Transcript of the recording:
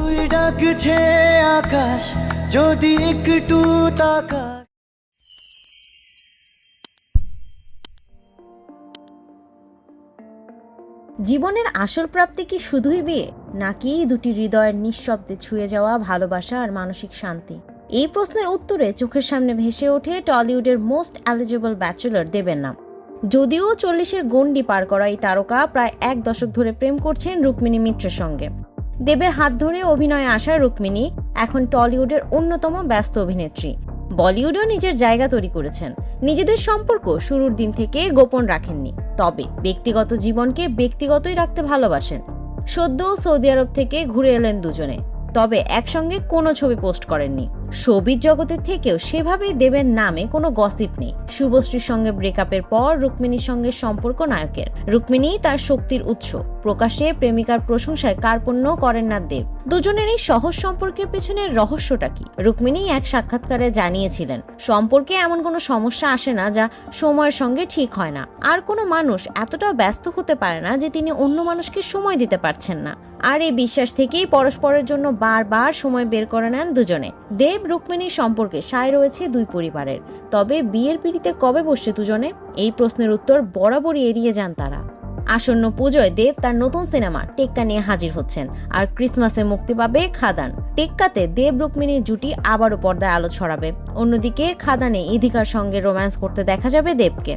তুই ডাকছে আকাশ যদি একটু তাকা। জীবনের আসল প্রাপ্তি কি শুধুই বিয়ে, নাকি দুটি হৃদয়ের নিঃশব্দে ছুঁয়ে যাওয়া ভালোবাসা আর মানসিক শান্তি? এই প্রশ্নের উত্তরে চোখের সামনে ভেসে ওঠে টলিউডের মোস্ট এলিজিবল ব্যাচেলর দেবের নাম। যদিও 40-এর গণ্ডি পার করা এই তারকা প্রায় 1 দশক ধরে প্রেম করছেন রুক্মিণী মিত্রের সঙ্গে। দেবের হাত ধরে অভিনয়ে আসা রুক্মিণী এখন টলিউডের অন্যতম ব্যস্ত অভিনেত্রী। বলিউডেও নিজের জায়গা তৈরি করেছেন। নিজেদের সম্পর্ক শুরুর দিন থেকে গোপন রাখেননি, তবে ব্যক্তিগত জীবনকে ব্যক্তিগতই রাখতে ভালোবাসেন। সদ্য সৌদি আরব থেকে ঘুরে এলেন দুজনে, তবে একসঙ্গে কোনো ছবি পোস্ট করেননি। শোবিজ জগতের থেকেও সেভাবেই দেবের নামে কোনো গসিপ নেই। শুভশ্রীর সঙ্গে ব্রেকআপের পর রুক্মিণীর সঙ্গে সম্পর্ক নায়কের। রুক্মিণী তার শক্তির উৎস। প্রকাশ্যে প্রেমিকার প্রশংসায় কার্পণ্য করেন না দেব। দুজনের এই সহজ সম্পর্কের পেছনের রহস্যটা কি? রুক্মিণী এক সাক্ষাৎকারে জানিয়েছিলেন, সম্পর্কে এমন কোনো সমস্যা আসে না যা সময়ের সঙ্গে ঠিক হয় না। আর কোনো মানুষ এতটাও ব্যস্ত হতে পারে না যে তিনি অন্য মানুষকে সময় দিতে পারছেন না। আর এই বিশ্বাস থেকেই পরস্পরের জন্য বারবার সময় বের করে নেন দুজনে। দেব রুক্মিণীর সম্পর্কে সায় রয়েছে দুই পরিবারের, তবে বিয়ের পিঁড়িতে কবে বসছে দুজনে, এই প্রশ্নের উত্তর বরাবরই এড়িয়ে যান তারা। আসন্ন পুজোয় দেব তার নতুন সিনেমা টেক্কা নিয়ে হাজির হচ্ছেন, আর ক্রিসমাসে মুক্তি পাবে খাদান। টেক্কাতে দেব রুক্মিণীর জুটি আবারও পর্দায় আলো ছড়াবে। অন্যদিকে খাদানে ইধিকার সঙ্গে রোম্যান্স করতে দেখা যাবে দেবকে।